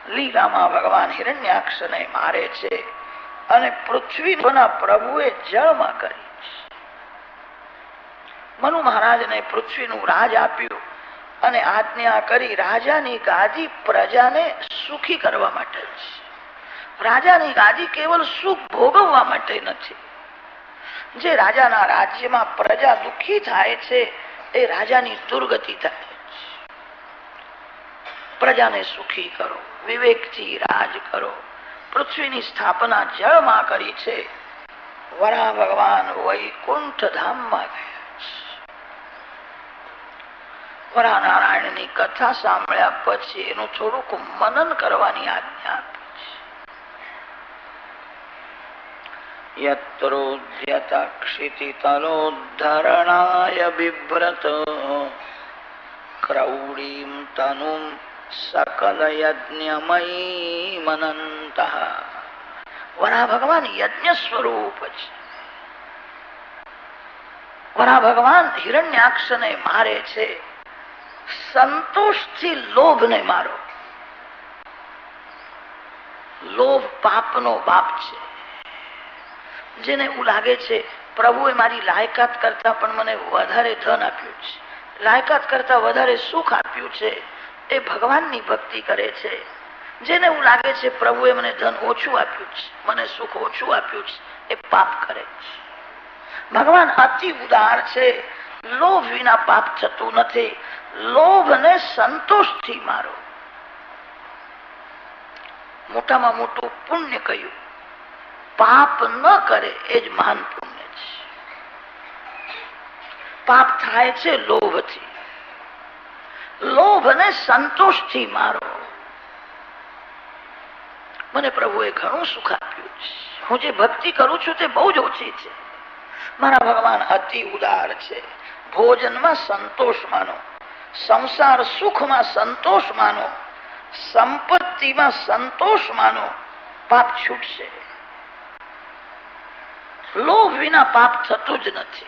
લીલામાં ભગવાન હિરણ્યાક્ષને મારે છે અને પૃથ્વીના પ્રભુએ જળમાં કરી. મનુ મહારાજને પૃથ્વીનું રાજ આપ્યું અને આજ્ઞા કરી રાજાની ગાદી પ્રજાને સુખી કરવા માટે છે. રાજાની ગાદી કેવલ સુખ ભોગવવા માટે નથી. જે રાજાના રાજ્યમાં પ્રજા દુઃખી થાય છે એ રાજાની દુર્ગતિ થાય છે. પ્રજાને સુખી કરો, વિવેકથી રાજ કરો. પૃથ્વીની સ્થાપના જળમાં કરી છે. વરાહ ભગવાન વૈકુંઠ ધામમાં ગયા. વરાહ નારાયણની કથા સાંભળ્યા પછી એનું થોડુંક મનન કરવાની આજ્ઞા આપી છે. યત્રોદ્યત ક્ષિતિતલોદ્ધરણાય બિભ્રત ક્રૌડીમ તનુમ સકલ યજ્ઞમયી મનંતઃ. વરાહ ભગવાન યજ્ઞ સ્વરૂપ છે. વરાહ ભગવાન હિરણ્યાક્ષને મારે છે. સંતોષથી લોભને મારો. લોભ પાપનો બાપ છે. જેને એવું લાગે છે પ્રભુએ મારી લાયકાત કરતા પણ મને વધારે ધન આપ્યું છે, લાયકાત કરતા વધારે સુખ આપ્યું છે, એ ભગવાનની ભક્તિ કરે છે. જેને એવું લાગે છે પ્રભુએ મને ધન ઓછું આપ્યું છે, મને સુખ ઓછું આપ્યું છે, એ પાપ કરે છે. ભગવાન અતિ ઉદાર છે. લોભ વિના પાપ થતું નથી. લોભને સંતોષથી મારો. મોટામાં મોટું પુણ્ય કયું? પાપ ન કરે એ જ મહાન પુણ્ય છે. પાપ થાય છે લોભથી. લોભને સંતોષથી મારો. મને પ્રભુએ ઘણું સુખ આપ્યું છે. હું જે ભક્તિ કરું છું તે બહુ જ ઓછી છે. મારા ભગવાન અતિ ઉદાર છે. ભોજનમાં સંતોષ માનો, સંસાર સુખમાં સંતોષ માનો, સંપત્તિમાં સંતોષ માનો. પાપ છૂટશે. લોભ વિના પાપ થતું જ નથી.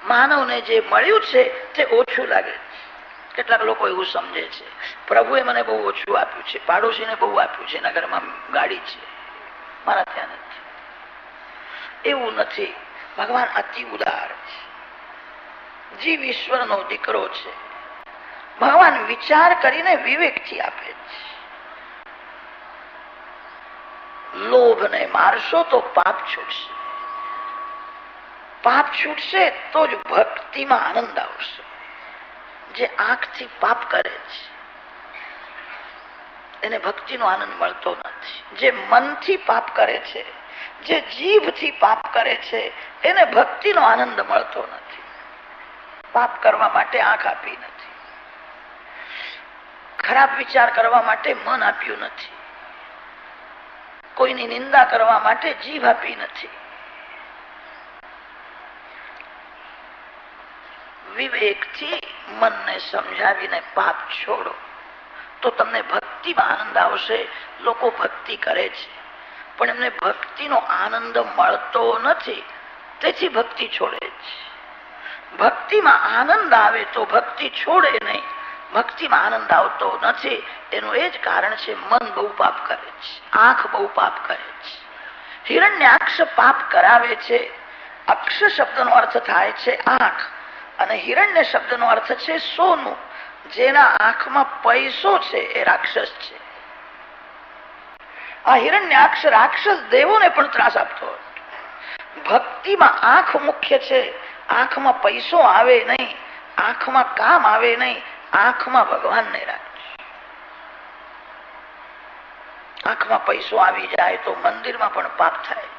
માનવને જે મળ્યું છે તે ઓછું લાગે છે. કેટલાક લોકો એવું સમજે છે પ્રભુએ મને બહુ ઓછું આપ્યું છે, પાડોશીને બહુ આપ્યું છે, એના ઘરમાં ગાડી છે, મારા ત્યાં નથી. એવું નથી. ભગવાન અતિ ઉદાર છે. જીવ ઈશ્વરનો દીકરો છે. ભગવાન વિચાર કરીને વિવેકથી આપે છે. લોભને મારશો તો પાપ છૂટશે. પાપ છૂટશે તો જ ભક્તિમાં આનંદ આવશે. જે આંખથી પાપ કરે છે એને ભક્તિનો આનંદ મળતો નથી. જે મનથી પાપ કરે છે, જે જીભથી પાપ કરે છે, એને ભક્તિનો આનંદ મળતો નથી. પાપ કરવા માટે આંખ આપી નથી. ખરાબ વિચાર કરવા માટે મન આપ્યું નથી. કોઈની નિંદા કરવા માટે જીભ આપી નથી. વિવેકથી મનને સમજાવીને પાપ છોડો તો તમને ભક્તિમાં આનંદ આવશે. લોકો ભક્તિ કરે છે પણ એમને ભક્તિનો આનંદ મળતો નથી, તેથી ભક્તિ છોડે છે. ભક્તિમાં આનંદ આવે તો ભક્તિ છોડે નહીં. ભક્તિમાં આનંદ આવતો નથી એનું એ જ કારણ છે મન બહુ પાપ કરે છે, આંખ બહુ પાપ કરે છે. હિરણ્યાક્ષ પાપ કરાવે છે. અક્ષ શબ્દનો અર્થ થાય છે આંખ અને હિરણ્ય શબ્દનો અર્થ છે સોનું. જેના આંખમાં પૈસો છે એ રાક્ષસ છે. આ હિરણ્યાક્ષ રાક્ષસ દેવોને પણ ત્રાસ આપતો હતો. ભક્તિમાં આંખ મુખ્ય છે. આંખમાં પૈસો આવે નહીં, આંખમાં કામ આવે નહીં. આંખમાં ભગવાનને રાખજો. આંખમાં પૈસો આવી જાય તો મંદિરમાં પણ પાપ થાય.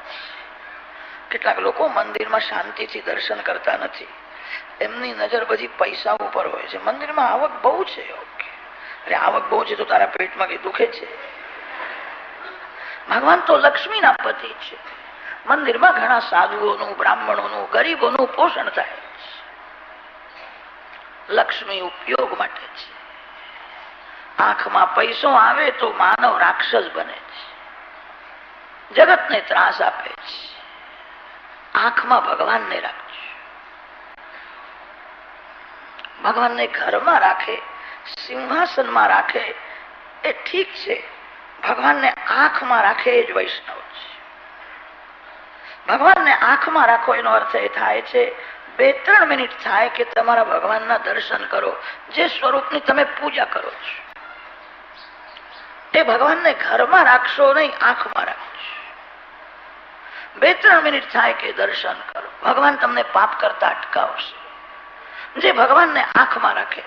કેટલાક લોકો મંદિરમાં શાંતિથી દર્શન કરતા નથી. એમની નજર બધી પૈસા ઉપર હોય છે. મંદિરમાં આવક બહુ છે. અરે આવક બહુ છે તો તારા પેટમાં કઈ દુખે છે? ભગવાન તો લક્ષ્મીના પતિ છે. મંદિરમાં ઘણા સાધુઓનું, બ્રાહ્મણોનું, ગરીબોનું પોષણ થાય છે. લક્ષ્મી ઉપયોગ માટે છે. આંખમાં પૈસો આવે તો માનવ રાક્ષસ બને છે, જગતને ત્રાસ આપે છે. આંખમાં ભગવાનને રાખજો. ભગવાનને ઘરમાં રાખે સિંહાસનમાં રાખે એ ઠીક છે, ભગવાનને આંખમાં રાખે એ જ વૈષ્ણવ છે. ભગવાનને આંખમાં રાખો એનો અર્થ એ થાય છે 2-3 મિનિટ થાય કે તમારા ભગવાનના દર્શન કરો, જે સ્વરૂપની તમે પૂજા કરો છો એ ભગવાનને ઘરમાં રાખશો નહીં, આંખમાં રાખશો. 2-3 મિનિટ થાય કે દર્શન કરો, ભગવાન તમને પાપ કરતા અટકાવશે. જે ભગવાનને આંખમાં રાખે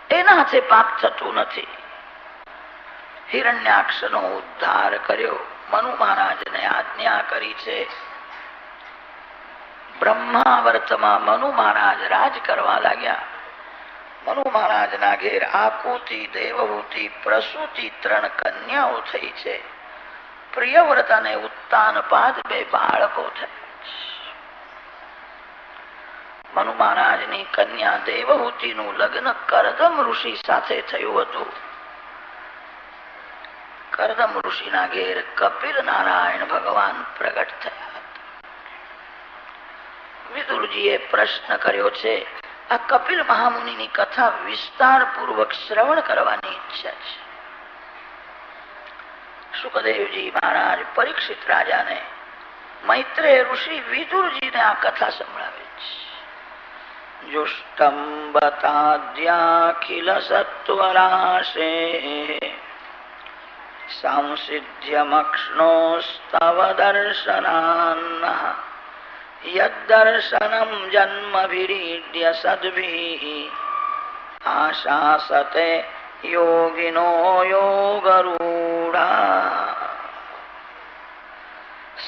છે એના હાથે પાપ થતું નથી. હિરણ્યાક્ષનો ઉદ્ધાર કર્યો, મનુ મહારાજને આજ્ઞા કરી છે. બ્રહ્માવર્તમાં મનુ મહારાજ રાજ કરવા લાગ્યા. મનુ મહારાજના ઘેર આકુતિ, દેવહૂતિ, પ્રસૂતિ 3 કન્યાઓ થઈ છે. પ્રિયવ્રત અને ઉત્તાનપાદ 2 બાળકો થયા. મનુ મહારાજની કન્યા દેવહૂતિનું લગ્ન કરદમ ઋષિ સાથે થયું હતું. કરદમ ઋષિના ઘેર કપિલ નારાયણ ભગવાન પ્રગટ થયા હતા. વિદુરજીએ પ્રશ્ન કર્યો છે, આ કપિલ મહામુનિની કથા વિસ્તાર પૂર્વક શ્રવણ કરવાની ઈચ્છા છે. સુખદેવજી મહારાજ પરીક્ષિત રાજાને મૈત્રેય ઋષિ વિદુરજીને આ કથા સંભળાવે છે. જુષ્ટંબતાદ્યાખિલ સત્વરાશે સંસિદ્ધ્યમક્ષ્ણોસ્તવ દર્શનાન્નઃ યદ્દર્શનમ જન્મભિરીડ્ય સદ્ભિઃ આશાસતે યોગિનો યોગરૂઢા.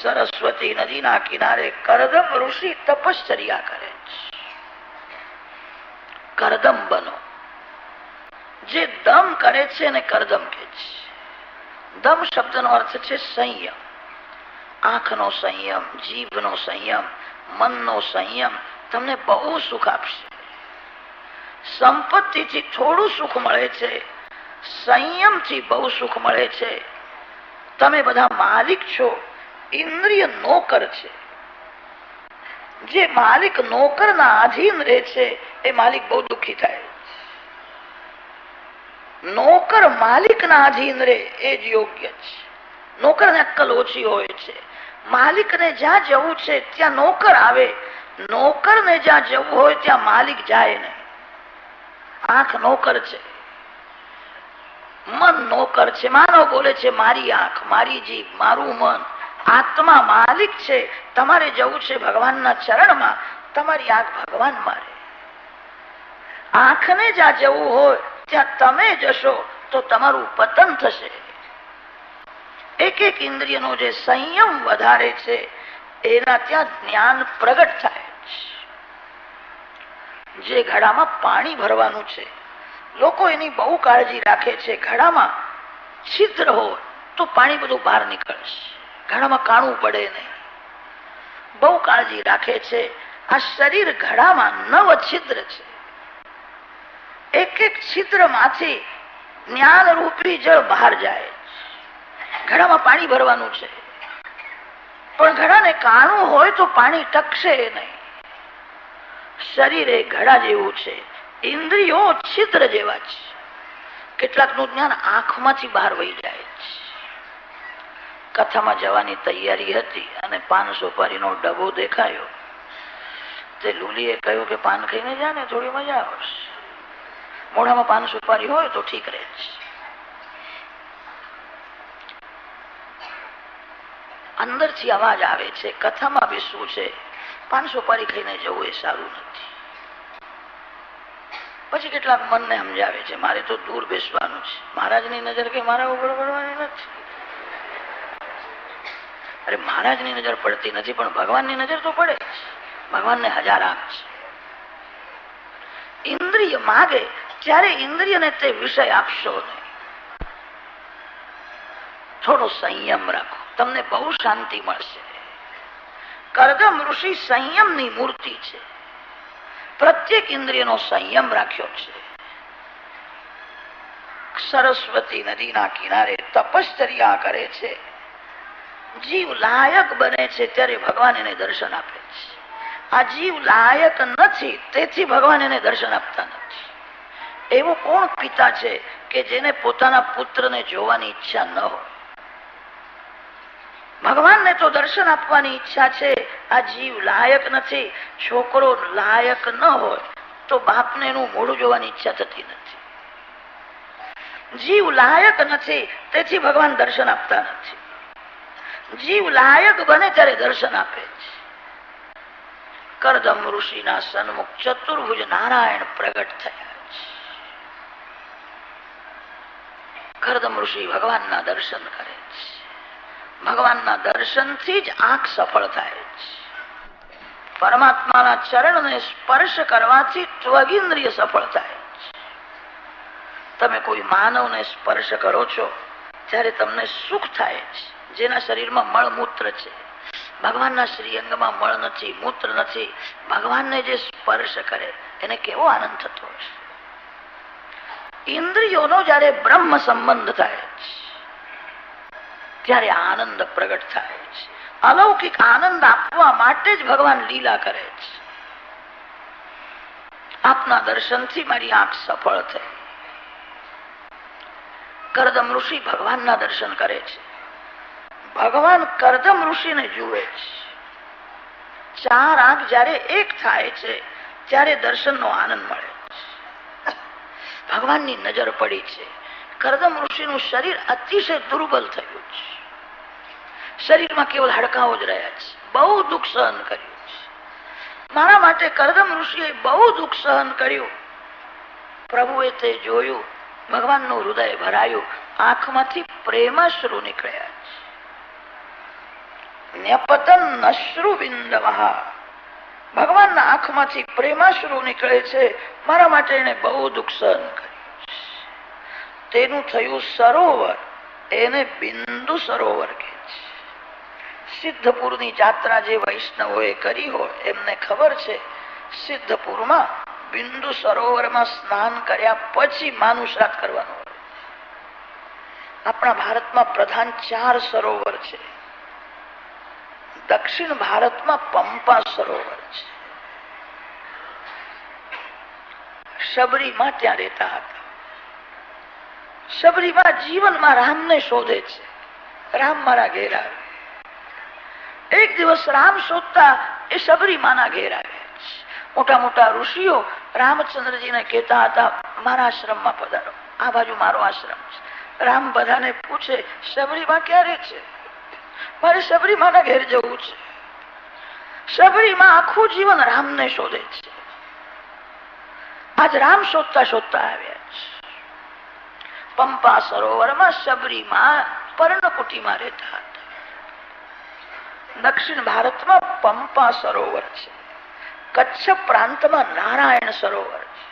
સરસ્વતી નદીના કિનારે કરદમ ઋષિ તપશ્ચર્યા કરે છે. કરદમ બનો, જે દમ કરે છે ને કરદમ કે છે. દમ શબ્દનો અર્થ છે સંયમ. આંખનો સંયમ, જીભનો સંયમ, મનનો સંયમ તમને બહુ સુખ આપશે. સંપત્તિથી થોડું સુખ મળે છે, સંયમથી બહુ સુખ મળે છે. તમે બધા માલિક છો, ઇન્દ્રિય નોકર છે. જે માલિક નોકરના આધીન રહે છે એ માલિક બહુ દુઃખી થાય. નોકર માલિકના આધીન રહે એ જ યોગ્ય છે. નોકરને અક્કલ ઓછી હોય છે. માલિકને જ્યાં જવું છે ત્યાં નોકર આવે, નોકરને જ્યાં જવું હોય ત્યાં માલિક જાય નહીં. આંખ નોકર છે, મન નોકર છે. માનવ બોલે છે મારી આંખ, મારી જીભ, મારું મન. આત્મા માલિક છે. તમારે જવું છે ભગવાનના ચરણમાં, તમારી આંખ ભગવાન મારે. આંખને જ્યાં જવું હોય ત્યાં તમે જશો તો તમારું પતન થશે. એક એક ઇન્દ્રિયનો જે સંયમ વધારે છે એના ત્યાં જ્ઞાન પ્રગટ થાય છે. જે ઘડામાં પાણી ભરવાનું છે, લોકો એની બહુ કાળજી રાખે છે. ઘડામાં છિદ્ર હોય તો પાણી બધું બહાર નીકળશે, ઘડામાં કાણું પડે નહીં. બહુ કાળજી રાખે છે. આ શરીર ઘડામાં 9 છિદ્ર છે. એક એક છિદ્રમાંથી જ્ઞાન રૂપી જળ બહાર જાય. ઘડામાં પાણી ભરવાનું છે, પણ ઘડાને કાણું હોય તો પાણી ટકશે નહીં. શરીર એ ઘડા જેવું છે, ઇન્દ્રિયો છિદ્ર જેવા છે. કેટલાકનું જ્ઞાન આંખમાંથી બહાર વહી જાય છે. કથામાં જવાની તૈયારી હતી અને પાન સોપારીનો ડબ્બો દેખાયો. તે લુલીએ કહ્યું કે પાન ખાઈને જા ને, થોડી મજા આવશે. મોઢામાં પાન સુપારી હોય તો ઠીક રહે છે. અંદરથી અવાજ આવે છે, કથામાં બી શું છે, પાન સુપારી ખાઈને જવું એ સારું નથી. પછી કેટલાક મનને સમજાવે છે મારે તો દૂર બેસવાનું છે, મહારાજની નજર કઈ મારા ઉપર પડવાની નથી. અરે મહારાજની નજર પડતી નથી, પણ ભગવાનની નજર તો પડે. ભગવાનને 1000 આંખ છે. ઇન્દ્રિય માગે ત્યારે ઇન્દ્રિયને તે વિષય આપશો નહીં. થોડો સંયમ રાખો, તમને બહુ શાંતિ મળશે. કરદમ ઋષિ સંયમની મૂર્તિ છે. પ્રત્યેક ઇન્દ્રિયનો સંયમ રાખ્યો છે. સરસ્વતી નદીના કિનારે તપશ્ચર્યા કરે છે. જીવ લાયક બને છે ત્યારે ભગવાન એને દર્શન આપે છે. આ જીવ લાયક નથી તેથી ભગવાન એને દર્શન આપતા નથી. એવો કોણ પિતા છે કે જેને પોતાના પુત્રને જોવાની ઈચ્છા ન હોય? ભગવાનને તો દર્શન આપવાની ઈચ્છા છે. આ જીવ લાયક નથી, છોકરો લાયક ન હોય તો બાપને એનું મોઢું જોવાની ઈચ્છા થતી નથી. જીવ લાયક નથી, તેથી ભગવાન દર્શન આપતા નથી. જીવ લાયક બને ત્યારે દર્શન આપે છે. કરદમ ઋષિના સન્મુખ ચતુર્ભુજ નારાયણ પ્રગટ થયા છે. કરદમ ઋષિ ભગવાનના દર્શન કરે છે. ભગવાનના દર્શનથી જ આંખ સફળ થાય છે. પરમાત્માના ચરણને સ્પર્શ કરવાથી ત્વગિન્દ્રિય સફળ થાય છે. તમે કોઈ માનવને સ્પર્શ કરો છો ત્યારે તમને સુખ થાય છે. જેના શરીરમાં મળમૂત્ર છે, ભગવાનના શ્રીઅંગમાં મળ નથી, મૂત્ર નથી, ભગવાનને જે સ્પર્શ કરે એને કેવો આનંદ થતો હશે. ઇન્દ્રિયોનો જયારે બ્રહ્મ સંબંધ થાય છે ત્યારે આનંદ પ્રગટ થાય છે. અલૌકિક આનંદ આપવા માટે જ ભગવાન લીલા કરે છે. આપના દર્શનથી મારી આંખ સફળ થઈ. કરદમ ઋષિ ભગવાનના દર્શન કરે છે. ભગવાન કરદમ ઋષિને જુએ છે. ચાર આંખ જયારે એક થાય છે ત્યારે દર્શનનો આનંદ મળે છે. ભગવાનની નજર પડી છે. કરદમ ઋષિનું શરીર અતિશય દુર્બલ થયું છે. શરીરમાં કેવલ હાડકાઓ જ રહ્યા છે. બહુ દુઃખ સહન કર્યું છે. મારા માટે કરદમ ઋષિએ બહુ દુઃખ સહન કર્યું. પ્રભુએ તે જોયું. ભગવાનનું હૃદય ભરાયું. આંખમાંથી પ્રેમાશ્રુ નીકળ્યા છે. ન્યપતન અશ્રુ બિંદવઃ. ભગવાનના આંખમાંથી પ્રેમાશ્રુ નીકળે છે. મારા માટે એને બહુ દુઃખ સહન કર્યું છે. તેનું થયું સરોવર. એને બિંદુ સરોવર કહે છે. સિદ્ધપુરની જાત્રા જે વૈષ્ણવોએ કરી હોય એમને ખબર છે, સિદ્ધપુરમાં બિંદુ સરોવરમાં સ્નાન કર્યા પછી માનું શ્રાદ્ધ કરવાનું હોય. આપણા ભારતમાં પ્રધાન 4 સરોવર છે. દક્ષિણ ભારતમાં પંપા સરોવર છે. શબરીમાં ત્યાં રહેતા હતા. શબરીમાં જીવનમાં રામને શોધે છે. રામ મારા ઘેર આવે. એક દિવસ રામ શોધતા એ શબરીમાના ઘેર આવ્યા છે. મોટા મોટા ઋષિઓ રામચંદ્રજીને કહેતા હતા, મારા આશ્રમમાં પધારો, આ બાજુ મારો આશ્રમ છે. રામ બધાને પૂછે, શબરીમાં ક્યારે છે? મારે શબરીમાના ઘેર જવું છે. શબરીમાં આખું જીવન રામને શોધે છે. આજ રામ શોધતા શોધતા આવ્યા છે. પંપા સરોવરમાં શબરીમાં પર્ણકુટીમાં રહેતા હતા. દક્ષિણ ભારતમાં પંપા સરોવર છે. કચ્છ પ્રાંતમાં નારાયણ સરોવર છે,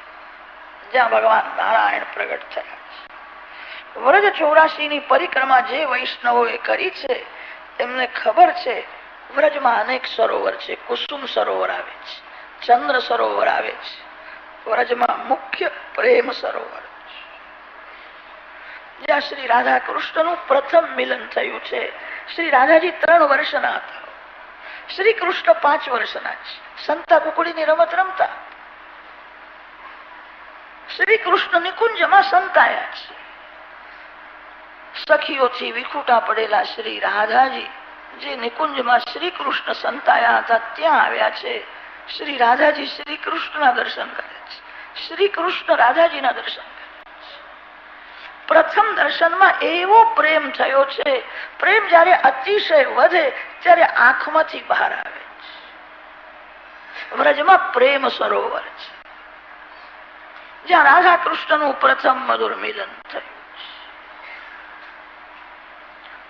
જ્યાં ભગવાન નારાયણ પ્રગટ થયા છે. વ્રજ 84 ની પરિક્રમા જે વૈષ્ણવોએ કરી છે એમને ખબર છે, વ્રજમાં અનેક સરોવર છે. કુસુમ સરોવર આવે છે, ચંદ્ર સરોવર આવે છે. વ્રજમાં મુખ્ય પ્રેમ સરોવર છે, જ્યાં શ્રી રાધા કૃષ્ણનું પ્રથમ મિલન થયું છે. શ્રી રાધાજી 3 વર્ષના હતા. શ્રી કૃષ્ણ 5 વર્ષના છે. સંતા કુકડીની રમત રમતા. શ્રી કૃષ્ણ નિકુંજમાં સંતાયા છે. સખીઓથી વિખૂટા પડેલા શ્રી રાધાજી જે નિકુંજમાં શ્રી કૃષ્ણ સંતાયા હતા ત્યાં આવ્યા છે. શ્રી રાધાજી શ્રી કૃષ્ણના દર્શન કરે છે. શ્રી કૃષ્ણ રાધાજીના દર્શન કરે છે. પ્રથમ દર્શનમાં એવો પ્રેમ થયો છે. પ્રેમ જયારે અતિશય વધે ત્યારે આંખમાંથી બહાર આવે છે. વ્રજમાં પ્રેમ સરોવર છે, જ્યાં રાધા કૃષ્ણનું પ્રથમ મધુર મિલન થયું.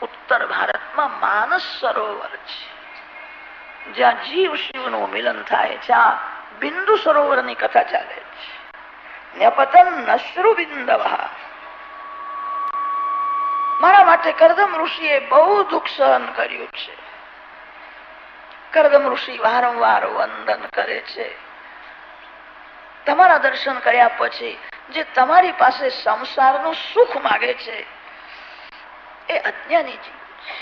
ઉત્તર ભારતમાં માનસ સરોવર છે, જ્યાં જીવ શિવનું મિલન થાય છે. આ બિંદુ સરોવરની કથા ચાલે છે. ન્યપતન અશ્રુ બિંદવઃ. મારા માટે કરદમ ઋષિએ બહુ દુઃખ સહન કર્યું છે. કરદમ ઋષિ વારંવાર વંદન કરે છે. તમારા દર્શન કર્યા પછી જે તમારી પાસે સંસારનું સુખ માગે છે એ અજ્ઞાની જીવ છે.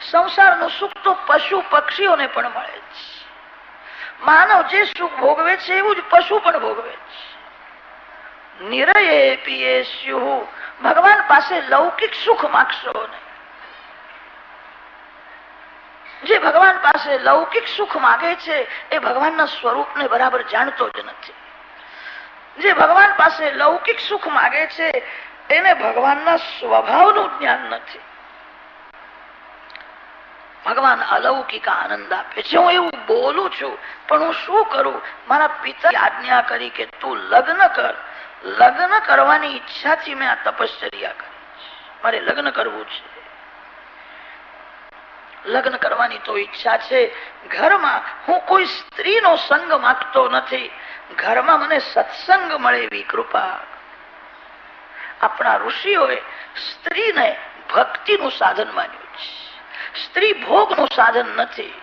સંસારનું સુખ તો પશુ પક્ષીઓને પણ મળે છે. માનવ જે સુખ ભોગવે છે એવું જ પશુ પણ ભોગવે છે. નિરયે પિયેસ્યુ, ભગવાન પાસે લૌકિક સુખ માગશો નહીં. જે ભગવાન પાસે લૌકિક સુખ માગે છે એ ભગવાનના સ્વરૂપને બરાબર જાણતો જ નથી. જે ભગવાન પાસે લૌકિક સુખ માગે છે એને ભગવાનના સ્વભાવનું જ્ઞાન નથી. ભગવાન અલૌકિક આનંદ આપે છે. હું એવું બોલું છું પણ હું શું કરું? મારા પિતા આજ્ઞા કરી કે તું લગ્ન કર. લગ્ન કરવાની ઈચ્છાથી મેં આ તપશ્ચર્યા કરી. મારે લગ્ન કરવું છે. લગ્ન કરવાની તો ઈચ્છા છે. ઘરમાં હું કોઈ સ્ત્રીનો સંગ માંગતો નથી. ઘરમાં મને સત્સંગ મળે એવી કૃપા. આપણા ઋષિઓએ સ્ત્રીને ભક્તિનું સાધન માન્યું છે. સ્ત્રી ભોગનું સાધન નથી.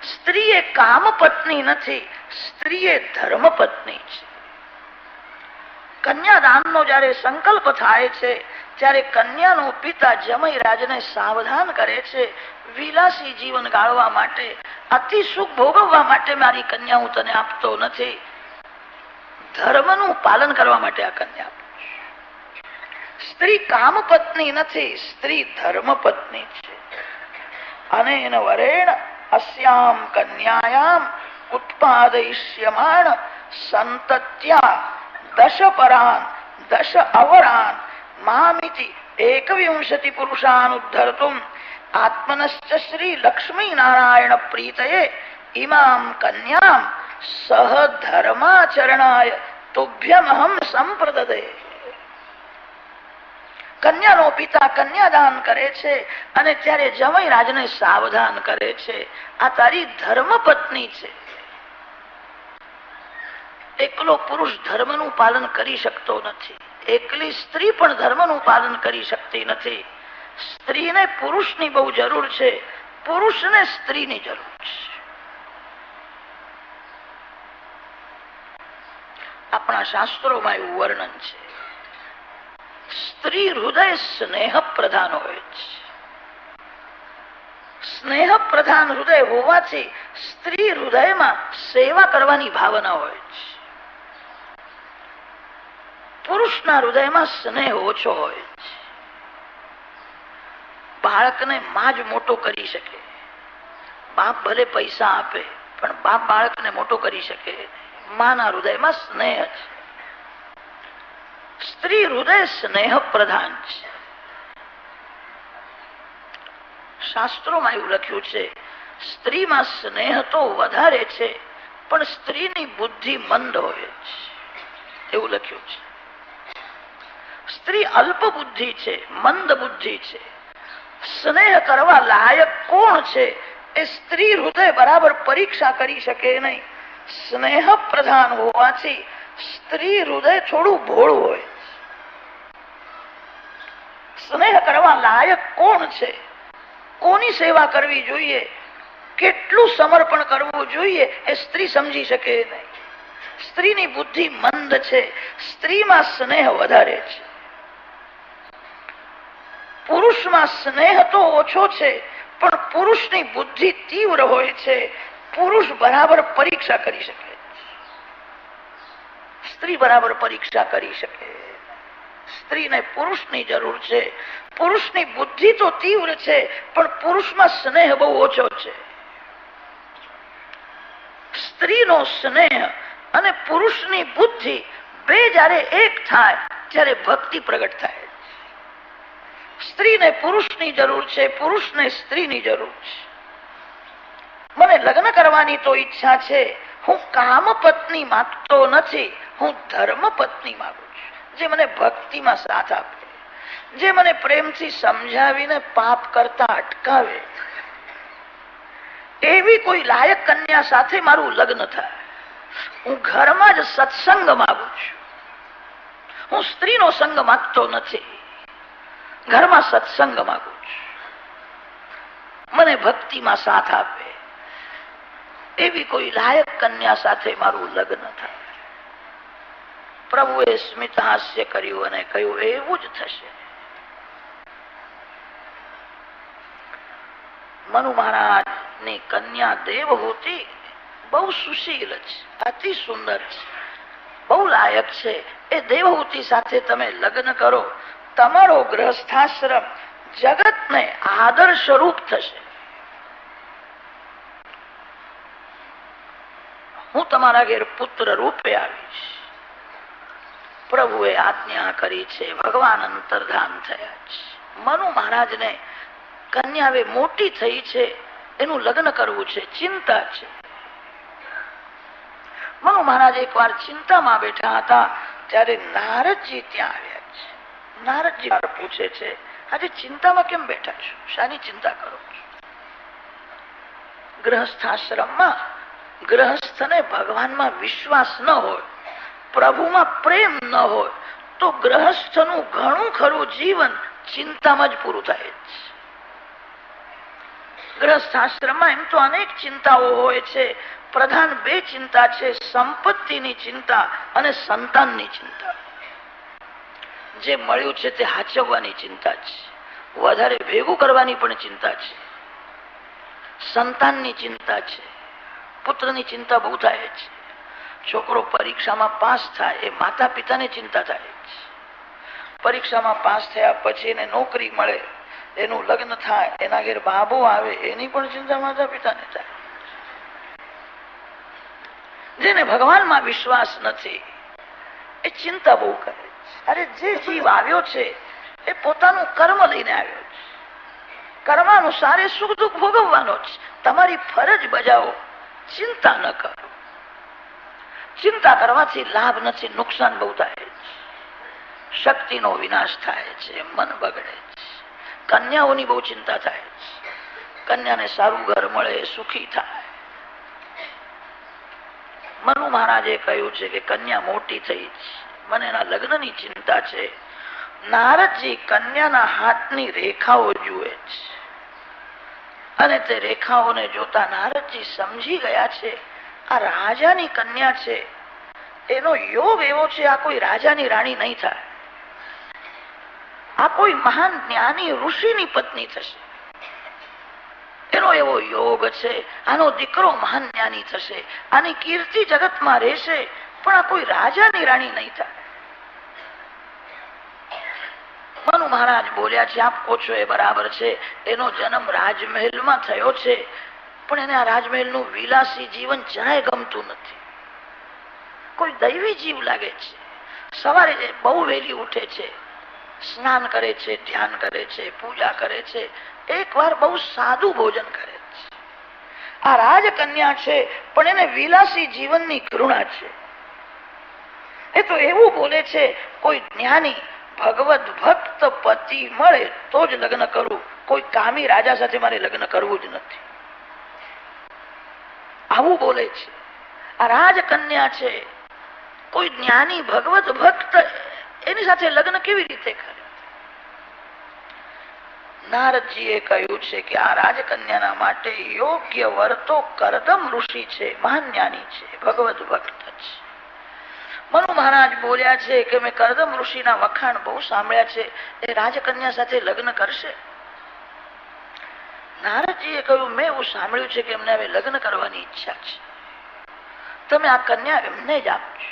સ્ત્રી એ કામ પત્ની નથી. સ્ત્રી એ ધર્મ પત્ની છે. કન્યાદાનનો જયારે સંકલ્પ થાય છે ત્યારે કન્યાનો પિતા જમૈરાજને સાવધાન કરે છે, વિલાસી જીવન ગાળવા માટે, અતિ સુખ ભોગવવા માટે મારી કન્યા હું તને આપતો નથી. ધર્મનું પાલન કરવા માટે આ કન્યા આપું છું. સ્ત્રી કામ પત્ની નથી, સ્ત્રી ધર્મ પત્ની છે. અનેન વરેણ અસ્યામ કન્યાયામ ઉત્પાદયિષ્યમાણ સંતત્યા દશ પરાન દશ અવરાન મામિતિ એકવિંશતિ પુરુષાન ઉદ્ધર્તુમ આત્મનશ્ચ શ્રી લક્ષ્મી નારાયણ પ્રીતયે ઇમામ કન્યામ સહ ધર્માચરણાય તુભ્યમહમ સંપ્રદદે. કન્યાનો પિતા કન્યાદાન કરે છે અને ત્યારે જમૈરાજને સાવધાન કરે છે, આ તારી ધર્મ પત્ની છે. એકલો પુરુષ ધર્મનું પાલન કરી શકતો નથી. એકલી સ્ત્રી પણ ધર્મનું પાલન કરી શકતી નથી. સ્ત્રીને પુરુષની બહુ જરૂર છે, પુરુષને સ્ત્રીની જરૂર છે. આપણા શાસ્ત્રોમાં એવું વર્ણન છે, સ્ત્રી હૃદય સ્નેહ પ્રધાન હોય છે. સ્નેહ પ્રધાન હૃદય હોવાથી સ્ત્રી હૃદયમાં સેવા કરવાની ભાવના હોય છે. પુરુષના હૃદયમાં સ્નેહ ઓછો હોય છે. બાળકને માં જ મોટો કરી શકે. બાપ ભલે પૈસા આપે પણ બાપ બાળકને મોટો કરી શકે. માના હૃદયમાં સ્નેહ છે. સ્ત્રી હૃદય સ્નેહ પ્રધાન છે. શાસ્ત્રોમાં એવું લખ્યું છે, સ્ત્રીમાં સ્નેહ તો વધારે છે પણ સ્ત્રીની બુદ્ધિ મંદ હોય છે, એવું લખ્યું છે. સ્ત્રી અલ્પ બુદ્ધિ છે, મંદ બુદ્ધિ છે. સ્નેહ કરવા લાયક કોણ છે એ સ્ત્રી હૃદય બરાબર પરીક્ષા કરી શકે નહીં. સ્નેહ પ્રધાન હોવાથી સ્ત્રી હૃદય થોડું ભોળું હોય. સ્નેહ કરવા લાયક કોણ છે, કોની સેવા કરવી જોઈએ, કેટલું સમર્પણ કરવું જોઈએ એ સ્ત્રી સમજી શકે નહીં. સ્ત્રીની બુદ્ધિ મંદ છે, સ્ત્રીમાં સ્નેહ વધારે છે. પુરુષમાં સ્નેહ તો ઓછો છે પણ પુરુષની બુદ્ધિ તીવ્ર હોય છે. પુરુષ બરાબર પરીક્ષા કરી શકે, સ્ત્રી બરાબર પરીક્ષા કરી શકે. સ્ત્રીને પુરુષની જરૂર છે. પુરુષની બુદ્ધિ તો તીવ્ર છે પણ પુરુષમાં સ્નેહ બહુ ઓછો છે. સ્ત્રીનો સ્નેહ અને પુરુષની બુદ્ધિ બે જયારે એક થાય ત્યારે ભક્તિ પ્રગટ થાય. સ્ત્રીને પુરુષની જરૂર છે, પુરુષને સ્ત્રીની જરૂર છે. મને લગ્ન કરવાની તો ઈચ્છા છે, હું કામ પત્ની માંગતો નથી, હું ધર્મ પત્ની માંગુ છું. જે મને ભક્તિમાં સાથ આપે, જે મને પ્રેમથી સમજાવીને પાપ કરતા અટકાવે, એવી કોઈ લાયક કન્યા સાથે મારું લગ્ન થાય. હું ઘરમાં જ સત્સંગ માંગુ છું. હું સ્ત્રીનો સંગ માંગતો નથી, ઘરમાં સત્સંગ માંગુ છું. મને ભક્તિમાં સાથ આપે એવી કોઈ લાયક કન્યા સાથે મારું લગ્ન થાય. પ્રભુએ સ્મિત હાસ્ય કર્યું અને કહ્યું, એવું જ થશે. મનુ મહારાજની કન્યા દેવહૂતિ બહુ સુશીલ છે, અતિ સુંદર છે. બહુ લાયક છે. એ દેવહૂતિ સાથે તમે લગ્ન કરો, તમારો ગ્રહસ્થાશ્રમ જગતને આદર્શ રૂપ થશે. હું તમારા ઘેર પુત્ર રૂપે આવીશ. પ્રભુએ આજ્ઞા કરી છે. ભગવાન અંતર્ધાન થયા છે. મનુ મહારાજને કન્યા હવે મોટી થઈ છે, એનું લગ્ન કરવું છે, ચિંતા છે. મનુ મહારાજ એક વાર ચિંતામાં બેઠા હતા ત્યારે નારદજી ત્યાં આવ્યા છે. નારદજી પૂછે છે, આજે ચિંતામાં કેમ બેઠા છો? શાની ચિંતા કરો છો? ગ્રહસ્થાશ્રમમાં ગ્રહસ્થને ભગવાનમાં વિશ્વાસ ન હોય, પ્રભુમાં પ્રેમ ન હોય તો ગ્રહસ્થનું ઘણું ખરું જીવન ચિંતામાં જ પૂરું થાય છે. ગ્રહસ્થાશ્રમમાં એમ તો અનેક ચિંતાઓ હોય છે. પ્રધાન બે ચિંતા છે, સંપત્તિની ચિંતા અને સંતાનની ચિંતા. જે મળ્યું છે તે હાચવવાની ચિંતા છે, વધારે ભેગું કરવાની પણ ચિંતા છે. સંતાનની ચિંતા છે, પુત્રની ચિંતા બહુ થાય છે. છોકરો પરીક્ષામાં પાસ થાય એ માતા પિતાને ચિંતા થાય છે. પરીક્ષામાં પાસ થયા પછી એને નોકરી મળે, એનું લગ્ન થાય, એના ઘેર બાબો આવે, એની પણ ચિંતા માતા પિતાને થાય. જેને ભગવાનમાં વિશ્વાસ નથી એ ચિંતા બહુ કરે છે. અરે જે જીવ આવ્યો છે એ પોતાનું કર્મ લઈને આવ્યો છે. કર્માનુસાર એ સુખ દુઃખ ભોગવવાનો છે. તમારી ફરજ બજાવો, ચિંતા ન કરો. ચિંતા કરવાથી લાભ નથી, નુકસાન બહુ થાય છે. શક્તિનો વિનાશ થાય છે, મન બગડે છે. કન્યાઓની બહુ ચિંતા થાય છે. કન્યાને સારું ઘર મળે, સુખી થાય. મનુ મહારાજે કહ્યું છે કે કન્યા મોટી થઈ છે, મને એના લગ્નની ચિંતા છે. નારદજી કન્યાના હાથની રેખાઓ જુએ છે અને તે રેખાઓને જોતા નારદજી સમજી ગયા છે આ રાજાની કન્યા છે. એનો યોગ એવો છે, આ કોઈ રાજાની રાણી નહીં થાય. આ કોઈ મહાન જ્ઞાની ઋષિની પત્ની થશે. એનો એવો યોગ છે. આનો દીકરો મહાન જ્ઞાની થશે, આની કીર્તિ જગતમાં રહેશે, પણ આ કોઈ રાજાની રાણી નહીં થાય. મનુ મહારાજ બોલ્યા છે, આપ કહો છો એ બરાબર છે. એનો જન્મ રાજમહેલમાં થયો છે, પણ એને આ રાજમહેલનું વિલાસી જીવન જરાય ગમતું નથી. કોઈ દૈવી જીવ લાગે છે. સવારે બહુ વહેલી ઉઠે છે, સ્નાન કરે છે, ધ્યાન કરે છે, પૂજા કરે છે, એક વાર બહુ સાદું ભોજન કરે છે. આ રાજકન્યા છે, પણ એને વિલાસી જીવનની ઘૃણા છે. એ તો એવું બોલે છે, કોઈ જ્ઞાની ભગવત ભક્ત પતિ મળે તો જ લગ્ન કરવું, કોઈ કામી રાજા સાથે મારે લગ્ન કરવું જ નથી. આવું બોલે છે. આ રાજકન્યા છે, કોઈ જ્ઞાની ભગવત ભક્ત એની સાથે લગ્ન કેવી રીતે કરે? નારદજીએ કહ્યું છે કે આ રાજકન્યાના માટે યોગ્ય વર તો કરદમ ઋષિ છે, મહાન જ્ઞાની છે, ભગવત ભક્ત છે. મનુ મહારાજ બોલ્યા છે કે મેં કરદમ ઋષિના વખાણ બહુ સાંભળ્યા છે, એ રાજકન્યા સાથે લગ્ન કરશે? નારદજીએ કહ્યું, મેં એવું સાંભળ્યું છે કે એમને હવે લગ્ન કરવાની ઈચ્છા છે. તમે આ કન્યા એમને જ આપજો.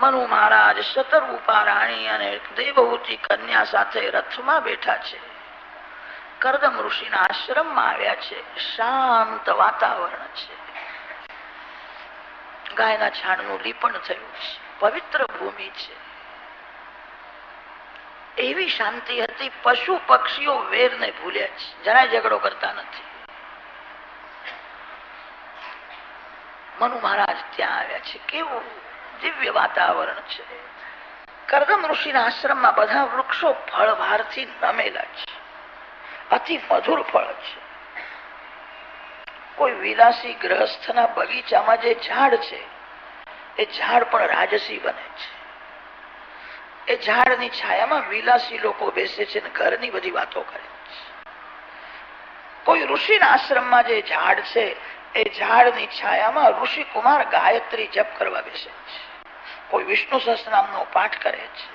મનુ મહારાજ શતરૂપા રાણી અને દેવહૂતિ કન્યા સાથે રથમાં બેઠા છે. કરદમ ઋષિના આશ્રમમાં આવ્યા છે. શાંત વાતાવરણ છે. ગાયના છાણનું લીપણ થયું છે. પવિત્ર ભૂમિ છે. એવી શાંતિ હતી. પશુ પક્ષીઓ વેરને ભૂલ્યા છે, જરાય ઝઘડો કરતા નથી. મનુ મહારાજ ત્યાં આવ્યા છે. કેવું દિવ્ય વાતાવરણ છે. કરદમ ઋષિના આશ્રમમાં બધા વૃક્ષો ફળભારથી નમેલા છે. અતિ મધુર ફળ છે. કોઈ વિલાસી ગ્રહસ્થના બગીચામાં જે ઝાડ છે એ ઝાડ પણ રાજસી બને છે. એ ઝાડની છાયામાં વિલાસી લોકો બેસે છે અને ઘરની બધી વાતો કરે છે. કોઈ ઋષિના આશ્રમમાં જે ઝાડ છે એ ઝાડની છાયામાં ઋષિ કુમાર ગાયત્રી જપ કરવા બેસે છે. કોઈ વિષ્ણુ સહસ્રનામનો પાઠ કરે છે.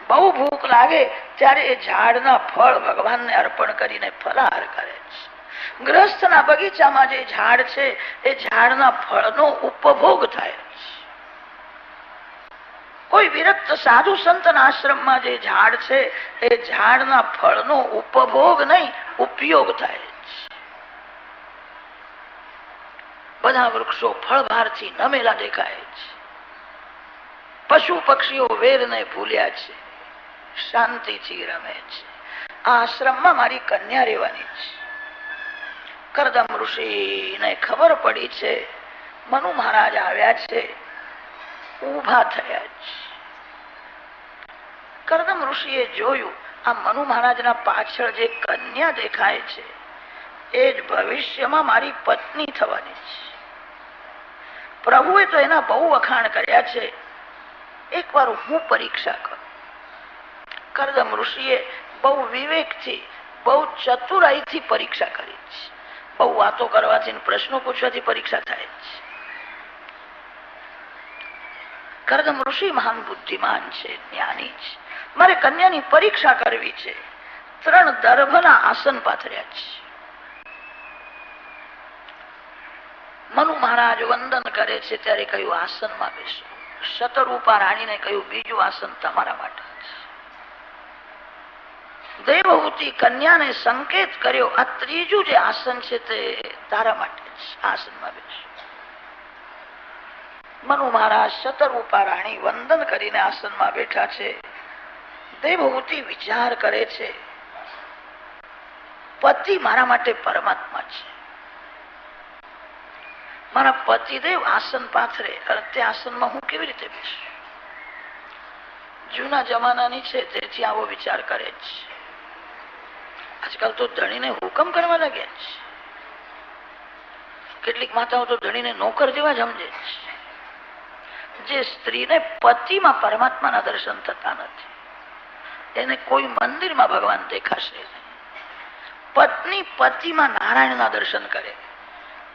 બહુ ભૂખ લાગે ત્યારે એ ઝાડના ફળ ભગવાનને અર્પણ કરીને ફલાહાર કરે છે. ગ્રહસ્થના બગીચામાં જે ઝાડ છે એ ઝાડના ફળનો ઉપભોગ થાય. કોઈ વિરક્ત સાધુ સંતના આશ્રમમાં જે ઝાડ છે એ ઝાડના ફળનો ઉપભોગ નહીં, ઉપયોગ થાય. બધા વૃક્ષો ફળભારથી નમેલા દેખાય છે. પશુ પક્ષીઓ વેરને ભૂલ્યા છે, શાંતિથી રમે છે. આ આશ્રમમાં મારી કન્યા રહેવાની છે. કરદમ ઋષિને ખબર પડી છે મનુ મહારાજ આવ્યા છે, ઉભા થયા છે. કરદમ ઋષિએ જોયું આ મનુ મહારાજના પાછળ જે કન્યા દેખાય છે એ જ ભવિષ્યમાં મારી પત્ની થવાની છે. પ્રભુએ તો એના બહુ વખાણ કર્યા છે, એકવાર હું પરીક્ષા કરું. કરદમ ઋષિએ બહુ વિવેકથી, બહુ ચતુરાઈથી પરીક્ષા કરી છે. બહુ વાતો કરવાથી, પ્રશ્નો પૂછવાથી પરીક્ષા થાય છે. કરદમ ઋષિ મહાન બુદ્ધિમાન છે, જ્ઞાની છે. મારે કન્યાની પરીક્ષા કરવી છે. 3 દર્ભના આસન પાથર્યા છે. મનુ મહારાજ વંદન કરે છે ત્યારે કહ્યું આસનમાં બેસો. શતરૂપા રાણીને કહ્યું બીજું આસન તમારા માટે છે. દેવહૂતિ કન્યાને સંકેત કર્યો આ ત્રીજું જે આસન છે તે તારા માટે છે, આસનમાં બેસો. મનુ મહારાજ શતરૂપા રાણી વંદન કરીને આસનમાં બેઠા છે. દેવહૂતિ વિચાર કરે છે પતિ મારા માટે પરમાત્મા છે. મારા પતિદેવ આસન પાથરે અને તે આસનમાં હું કેવી રીતે બેસું? જૂના જમાનાની છે તેથી આવો વિચાર કરે છે. આજકાલ તો ધણીને હુકમ કરવા લાગ્યા છે. કેટલીક માતાઓ તો ધણીને નોકર જેવા સમજે છે. જે સ્ત્રીને પતિમાં પરમાત્માના દર્શન થતા નથી એને કોઈ મંદિરમાં ભગવાન દેખાશે નહીં. પત્ની પતિમાં નારાયણના દર્શન કરે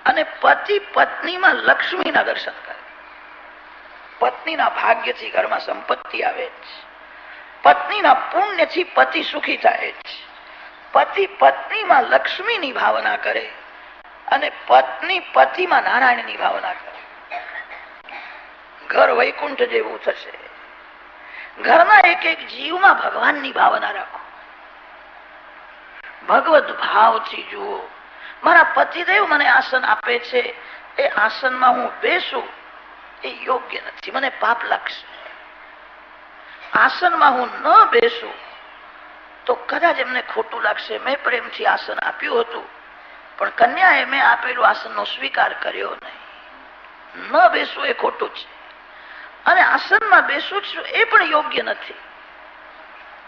અને પતિ પત્નીમાં લક્ષ્મીના દર્શન કરે. પત્નીના ભાગ્યથી ઘરમાં સંપત્તિ આવે છે. પત્નીના પુણ્યથી પતિ સુખી થાય છે. પતિ પત્નીમાં લક્ષ્મીની ભાવના કરે અને પત્ની પતિમાં નારાયણની ભાવના કરે. ઘર વૈકુંઠ જેવું થશે. ઘરના એક એક જીવમાં ભગવાનની ભાવના રાખો. ભગવત ભાવથી જુઓ. મારા પતિદેવ મને આસન આપે છે, એ આસનમાં હું બેસું એ યોગ્ય નથી, મને પાપ લાગશે. આસનમાં હું ન બેસું તો કદાચ એમને ખોટું લાગશે. મેં પ્રેમથી આસન આપ્યું હતું પણ કન્યાએ મેં આપેલું આસનનો સ્વીકાર કર્યો નહીં. ન બેસવું એ ખોટું છે અને આસનમાં બેસું છું એ પણ યોગ્ય નથી.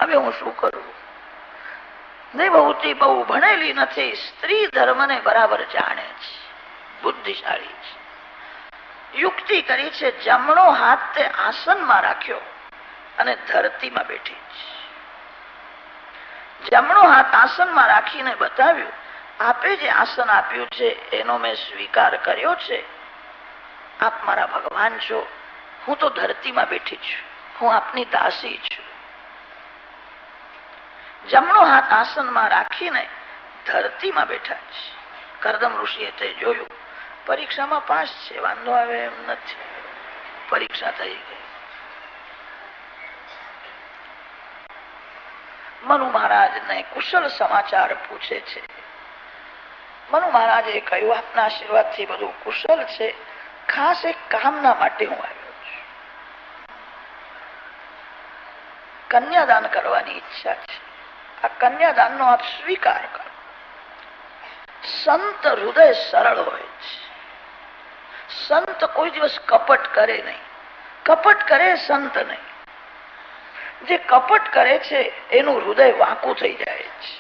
હવે હું શું કરું? દેવહૂતિ બહુ ભણેલી નથી, સ્ત્રી ધર્મને બરાબર જાણે છે, બુદ્ધિશાળી છે. યુક્તિ કરી છે. જમણો હાથ તે આસનમાં રાખ્યો અને ધરતીમાં બેઠી છે. જમણો હાથ આસનમાં રાખીને બતાવ્યું આપે જે આસન આપ્યું છે એનો મેં સ્વીકાર કર્યો છે. આપ મારા ભગવાન છો, હું તો ધરતીમાં બેઠી છું, હું આપની દાસી છું. જમણો હાથ આસનમાં રાખીને ધરતીમાં બેઠા છે. કરદમ ઋષિએ તે જોયું. પરીક્ષામાં પાસ છે, વાંધો આવે એમ નથી. પરીક્ષા થઈ ગઈ. મનુ મહારાજને કુશળ સમાચાર પૂછે છે. મનુ મહારાજે કહ્યું આપના આશીર્વાદથી બધું કુશળ છે, ખાસ એક કામના માટે હું આવ્યો છું. કન્યાદાન કરવાની ઈચ્છા છે. આ કન્યાદાનનો આપ સ્વીકાર કરો. સંત હૃદય સરળ હોય છે. સંત કોઈ દિવસ કપટ કરે નહીં. કપટ કરે સંત નહીં. જે કપટ કરે છે એનું હૃદય વાંકું થઈ જાય છે.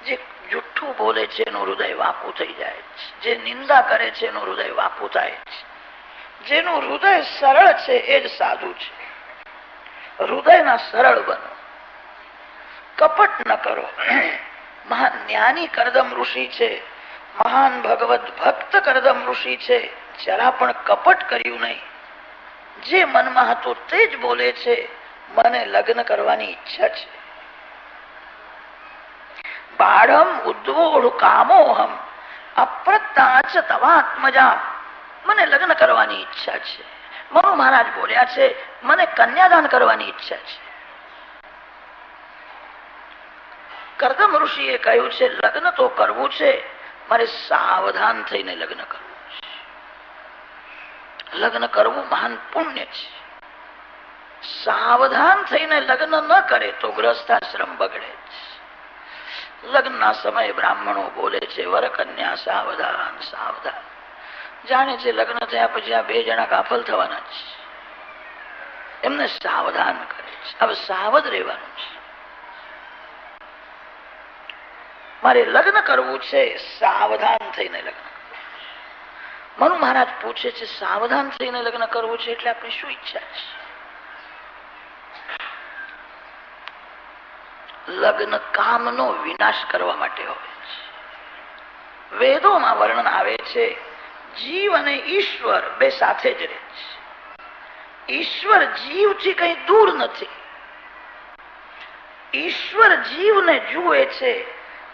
જે જુઠ્ઠું બોલે છે એનું હૃદય વાંકું થઈ જાય છે. જે નિંદા કરે છે એનું હૃદય વાંકું થાય છે. જેનું હૃદય સરળ છે એ જ સાધુ છે. હૃદયના સરળ બનો, કપટ ન કરો. મહાન જ્ઞાની કરદમ ઋષિ છે, મહાન ભગવત ભક્ત કરદમ ઋષિ છે. જરા પણ કપટ કર્યું નહીં. જે મનમાં હતું તે જ બોલે છે. મને લગ્ન કરવાની ઈચ્છા છે. બાળમ ઉદ્વોઢ કામોહમ અપ્રત્યાચ તવાત્મજા. મને લગ્ન કરવાની ઈચ્છા છે. મનુ મહારાજ બોલ્યા છે, મને કન્યાદાન કરવાની ઈચ્છા છે. કરદમ ઋષિએ કહ્યું છે, લગ્ન તો કરવું છે, મારે સાવધાન થઈને લગ્ન કરવું છે. લગ્ન કરવું મહાન પુણ્ય છે. સાવધાન થઈને લગ્ન ન કરે તો ગ્રસ્તાશ્રમ બગડે છે. લગ્નના સમયે બ્રાહ્મણો બોલે છે, વર કન્યા સાવધાન સાવધાન. જાણે છે લગ્ન થયા પછી આ બે જણા ગાફલ થવાના છે, એમને સાવધાન કરે છે. હવે સાવધ રહેવાનું છે. મારે લગ્ન કરવું છે, સાવધાન થઈને લગ્ન. મનુ મહારાજ પૂછે છે, સાવધાન થઈને લગ્ન કરવું છે એટલે આપણી શું ઈચ્છા છે? લગ્ન કામનો વિનાશ કરવા માટે હોય છે. વેદોમાં વર્ણન આવે છે, જીવ અને ઈશ્વર બે સાથે જ રહે છે. ઈશ્વર જીવથી કઈ દૂર નથી. ઈશ્વર જીવને જુએ છે,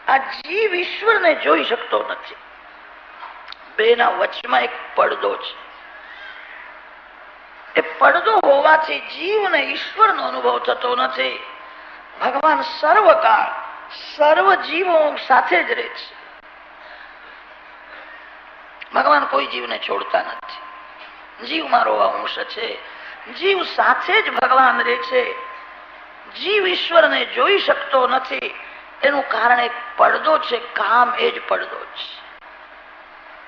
આ જીવ ઈશ્વરને જોઈ શકતો નથી. બેના વચમાં એક પડદો છે. એ પડદો હોવાથી જીવને ઈશ્વરનો અનુભવ થતો નથી. ભગવાન સર્વકાળ સર્વ જીવો સાથે જ રહે છે. ભગવાન કોઈ જીવને છોડતા નથી. જીવ મારો અંશ છે. જીવ સાથે જ ભગવાન રહે છે. જીવ ઈશ્વરને જોઈ શકતો નથી. એનું કારણ એક પડદો છે, કામ. એ જ પડદો છે.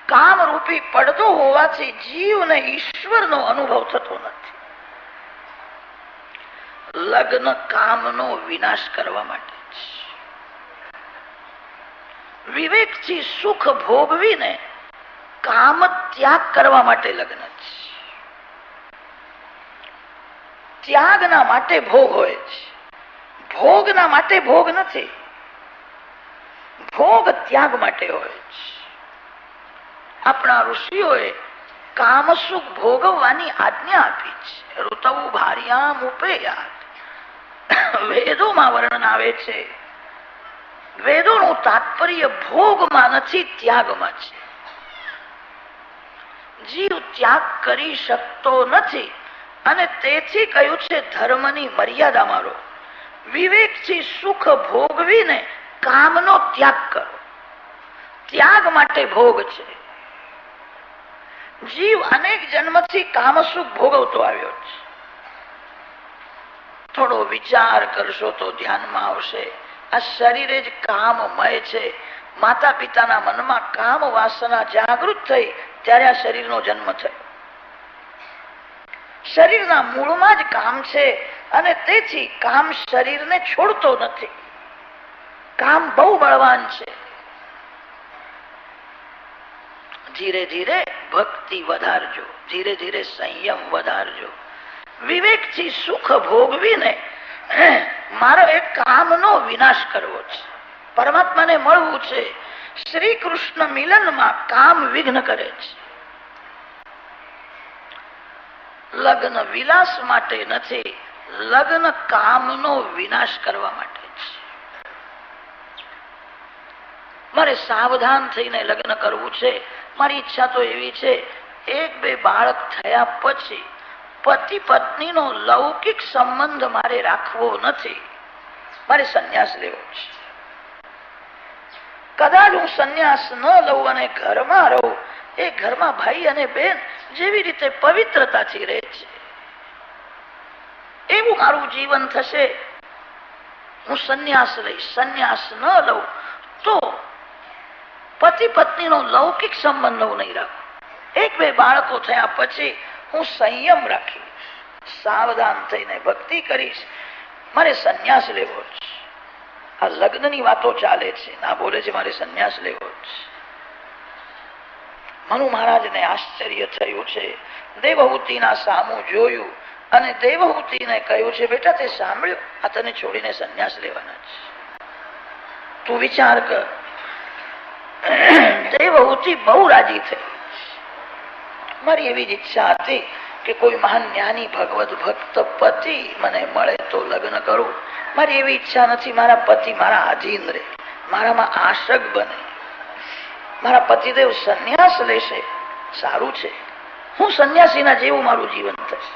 કામ રૂપી પડદો હોવાથી જીવને ઈશ્વરનો અનુભવ થતો નથી. લગ્ન કામનો વિનાશ કરવા માટે છે. વિવેકથી સુખ ભોગવીને કામ ત્યાગ કરવા માટે લગ્ન છે. ત્યાગના માટે ભોગ હોય છે, ભોગના માટે ભોગ નથી. ભોગ ત્યાગ માટે હોય છે. આપણા ઋષિઓએ કામ સુખ ભોગવવાની આજ્ઞા આપી છે. ઋતૌ ભાર્યામ ઉપેયાત. વેદોમાં વર્ણન આવે છે. વેદોનું તાત્પર્ય ભોગમાં નથી, ત્યાગમાં છે. જીવ ત્યાગ કરી શકતો નથી અને તેથી કહ્યું છે, ધર્મની મર્યાદામાં રહો. વિવેકથી સુખ ભોગવીને કામનો ત્યાગ કરો. ત્યાગ માટે ભોગ છે. જીવ અનેક જન્મથી કામ સુખ ભોગવતો આવ્યો છે. થોડો વિચાર કરશો તો ધ્યાનમાં આવશે, આ શરીરે જ કામમય છે. માતા પિતાના મનમાં કામ વાસના જાગૃત થઈ ત્યારે આ શરીરનો જન્મ થયો. શરીરના મૂળમાં જ કામ છે અને તેથી કામ શરીરને છોડતો નથી. કામ બહુ બળવાન છે. ધીરે ધીરે ભક્તિ વધારજો, ધીરે ધીરે સંયમ વધારજો. વિવેકથી સુખ ભોગવીને મારો એક કામનો વિનાશ કરવો છે. પરમાત્માને મળવું છે. શ્રી કૃષ્ણ મિલનમાં કામ વિઘ્ન કરે છે. લગ્ન વિલાસ માટે નથી, લગ્ન કામનો વિનાશ કરવા માટે છે. મારે સાવધાન થઈને લગ્ન કરવું છે. મારી ઈચ્છા તો એવી છે, એક બે બાળક થયા પછી પતિ પત્નીનો લૌકિક સંબંધ મારે રાખવો નથી. મારે સંન્યાસ લેવો છે. કદાચ હું સંન્યાસ ન લઉં અને ઘરમાં રહું, એ ઘરમાં ભાઈ અને બેન જેવી રીતે પવિત્રતાથી રહે છે એવું મારું જીવન થશે. હું સંન્યાસ લઈશ. સંન્યાસ ન લઉં તો પતિ પત્નીનો લૌકિક સંબંધ હું નહીં રાખું. એક બે બાળકો થયા પછી હું સંયમ રાખીશ, સાવધાન થઈને ભક્તિ કરીશ. મારે સંન્યાસ લેવો છે. આ લગ્નની વાતો ચાલે છે, ના બોલે છે મારે સંન્યાસ લેવો છે. મનુ મહારાજને આશ્ચર્ય થયું છે. દેવહૂતિના સામું જોયું અને દેવહૂતિને કહ્યું છે, બેટા તે સાંભળ્યું, આ તને છોડીને સંન્યાસ લેવાના છે. તું વિચાર કર. દેવહૂતિ બહુ રાજી થઈ. મારી એવી જ ઈચ્છા હતી કે કોઈ મહાન જ્ઞાની ભગવત ભક્ત પતિ મને મળે તો લગ્ન કરું. મારી એવી ઈચ્છા નથી મારા પતિ મારા આધીન રહે. મારામાં આશક બને. મારા પતિદેવ સંન્યાસ લેશે, સારું છે, હું સંન્યાસીના જેવું મારું જીવન થશે.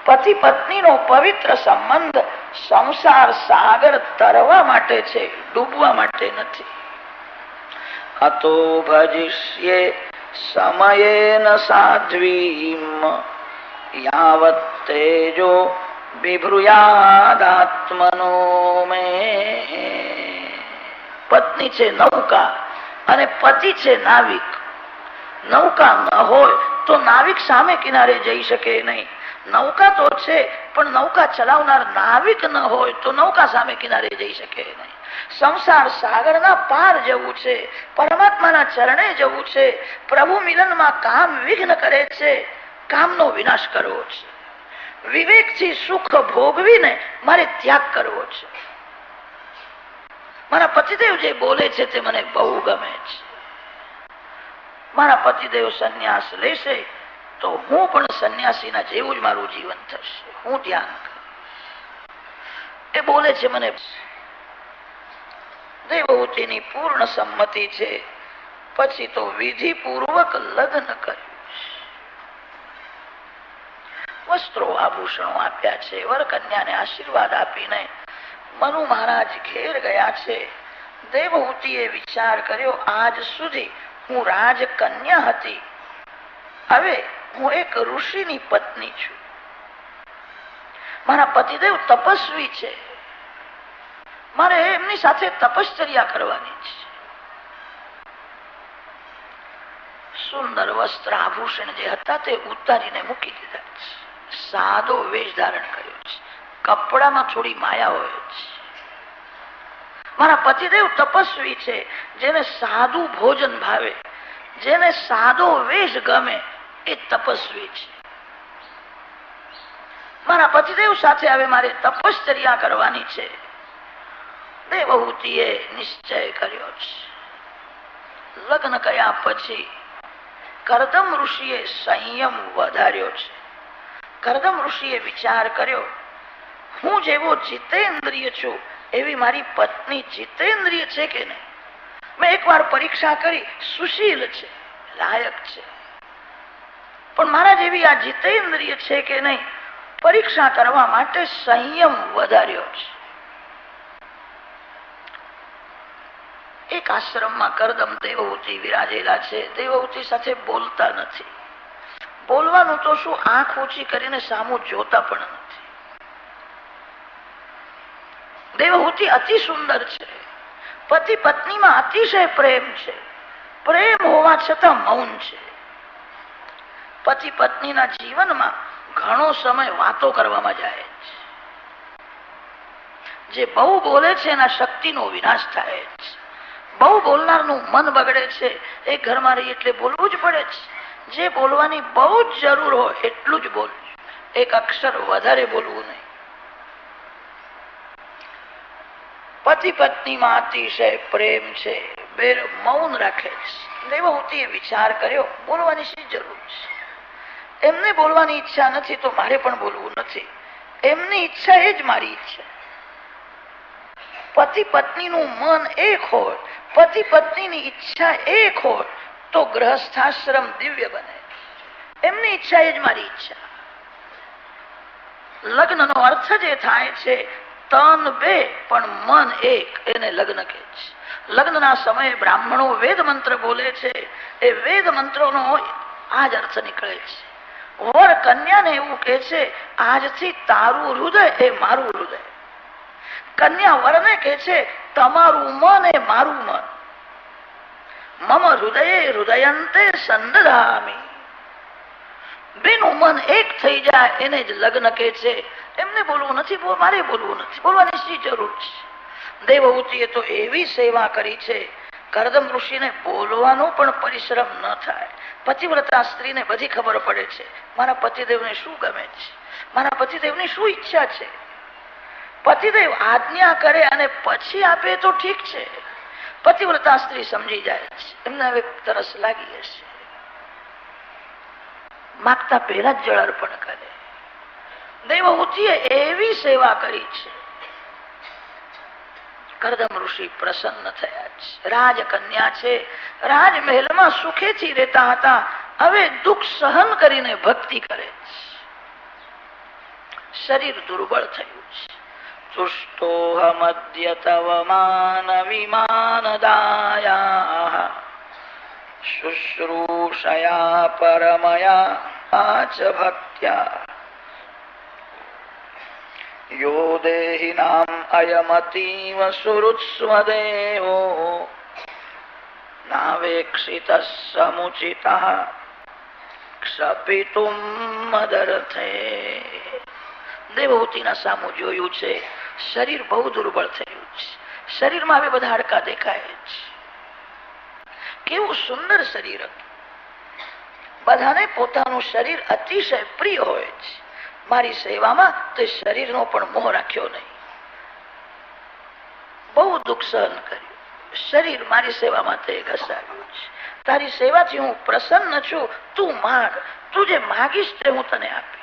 પતિ પત્નીનો પવિત્ર સંબંધ સંસાર સાગર તરવા માટે છે, ડૂબવા માટે નથી. અતો ભજિષ્યે સમયેન સાધ્વીમ યાવત તેજો બિભ્રુયાદાત્મનો મે. પત્ની છે નૌકા અને પતિ છે નાવિક. નૌકા ન હોય તો નાવિક સામે કિનારે જઈ શકે નહીં. નૌકા તો છે પણ નૌકા ચલાવનાર નાવિક ન હોય તો નૌકા સામે કિનારે જઈ શકે નહીં. સંસાર સાગરના પાર જવું છે, પરમાત્માના ચરણે જવું છે. પ્રભુ મિલનમાં કામ વિઘ્ન કરે છે, કામનો વિનાશ કરવો છે. વિવેકથી સુખ ભોગવીને મારે ત્યાગ કરવો છે. મારા પતિદેવ જે બોલે છે તે મને બહુ ગમે છે. મારા પતિદેવ સંન્યાસ લેશે તો હું પણ સંન્યાસીના જેવું જ મારું જીવન થશે. હું ધ્યાન કરું. એ બોલે છે મને. દેવહૂતિની પૂર્ણ સંમતિ છે. પછી તો વિધિ પૂર્વક લગ્ન કર્યું. વસ્ત્રો આભૂષણો આપ્યા છે. વરકન્યાને આશીર્વાદ આપીને મનુ મહારાજ ઘેર ગયા છે. દેવહૂતિએ વિચાર કર્યો, આજ સુધી હું રાજકન્યા હતી, હવે હું એક ઋષિની પત્ની છું. મારા પતિદેવ તપસ્વી છે, મારે એમની સાથે તપશ્ચર્યા કરવાની છે. સુંદર વસ્ત્ર આભૂષણ જે હતા તે ઉતારીને મૂકી દીધા છે. સાદો વેશ ધારણ કર્યો છે. કપડામાં થોડી માયા હોય છે. મારા પતિદેવ તપસ્વી છે, જેને સાદું ભોજન ભાવે, જેને સાદો વેશ ગમે, એ તપસ્વી છે. મારા પતિદેવ સાથે હવે મારે તપશ્ચર્યા કરવાની છે. દેવહૂતિએ નિશ્ચય કર્યો છે. લગ્ન કર્યા પછી કરદમ ઋષિએ સંયમ વધાર્યો છે. કરદમ ઋષિએ વિચાર કર્યો, હું જેવો જીતેન્દ્રિય છું એવી મારી પત્ની જીતેન્દ્રિય છે કે નહીં. મેં એકવાર પરીક્ષા કરી, સુશીલ છે, લાયક છે, પણ મારા જેવી આ જીતેન્દ્રિય છે કે નહીં, પરીક્ષા કરવા માટે સંયમ વધાર્યો છે. એક આશ્રમમાં કરદમ દેવહૂતિ વિરાજેલા છે. દેવહૂતિ સાથે બોલતા નથી. બોલવાનું તો શું, આંખ ઊંચી કરીને સામું જોતા પણ નથી. દેવહૂતિ અતિ સુંદર છે. પતિ પત્નીમાં અતિશય પ્રેમ છે. પ્રેમ હોવા છતાં મૌન છે. પતિ પત્નીના જીવનમાં ઘણો સમય વાતો કરવામાં જાય છે. જે બહુ બોલે છે એના શક્તિનો વિનાશ થાય છે. બહુ બોલનારનું મન બગડે છે. એ ઘરમાં રહી એટલે બોલવું જ પડે છે. જે બોલવાની બહુ જ જરૂર હોય એટલું જ બોલવું. એક અક્ષર વધારે બોલવું નહીં. પતિ પત્નીમાં અતિશય પ્રેમ છે. બે મૌન રાખે છે. દેવહૂતિએ વિચાર કર્યો, બોલવાની શી જરૂર છે. એમને બોલવાની ઈચ્છા નથી તો મારે પણ બોલવું નથી. એમની ઈચ્છા એ જ મારી ઈચ્છા. પતિ પત્નીનું મન એક હોય, પતિ પત્નીની ઈચ્છા એક હોય તો ગ્રહસ્થાશ્રમ દિવ્ય બને. એમની ઈચ્છા એ જ મારી ઈચ્છા. લગ્નનો અર્થ જે થાય છે, તન બે પણ મન એક, એને લગ્ન કહે છે. લગ્નના સમયે બ્રાહ્મણો વેદ મંત્ર બોલે છે. એ વેદ મંત્રોનો આ જ અર્થ નીકળે છે. વર કન્યાને એવું કહે છે, આજથી તારું હૃદય એ મારું હૃદય. કન્યા વરને કહે છે, તમારું મન એ મારું મન. મમ હૃદયે હૃદયંતે સંદધામિ. બેનું મન એક થઈ જાય એને જ લગ્ન કહે છે. એમને બોલવું નથી, મારે બોલવું નથી. બોલવાની શી જરૂર છે. દેવહૂતિએ તો એવી સેવા કરી છે, કરદમ ઋષિને બોલવાનો પણ પરિશ્રમ ન થાય. પતિવ્રતા સ્ત્રીને બધી ખબર પડે છે, મારા પતિદેવને શું ગમે છે, મારા પતિદેવની શું ઈચ્છા છે. પતિદેવ આજ્ઞા કરે અને પછી આપે તો ઠીક છે. પતિવ્રતા સ્ત્રી સમજી જાય છે, એમને હવે તરસ લાગી હશે, માગતા પહેલા જ જળ અર્પણ કરે. દેવહૂતિએ એવી સેવા કરી છે. કરદમ ઋષિ પ્રસન્ન થયા છે. રાજકન્યા છે, રાજમહેલમાં સુખેથી રહેતા હતા, હવે દુઃખ સહન કરીને ભક્તિ કરે છે. શરીર દુર્બળ થયું છે. તુષ્ટોહમદ્ય તવ માન વિમાનદાયા શુશ્રૂષયા પરમયા ચ ભક્ત્યા યો દેહિનામ અયમતીવ સુહૃત્સ્વદેવો નાવેક્ષિત સમુચિત ક્ષપિતુમ મદર્થે. દેવહૂતિના સામું જોયું છે, શરીર બહુ દુર્બળ થયું છે. શરીરમાં હવે બધા હાડકા દેખાય છે. કેવું સુંદર શરીર હતું. બધાને પોતાનું શરીર અતિશય પ્રિય હોય છે. મારી સેવામાં તે શરીરનો પણ મોહ રાખ્યો નહીં. બહુ દુઃખ સહન કર્યું. શરીર મારી સેવામાં તે ઘસાવ્યું છે. તારી સેવાથી હું પ્રસન્ન છું. તું માંગ, તું જે માગીશ તે હું તને આપીશ.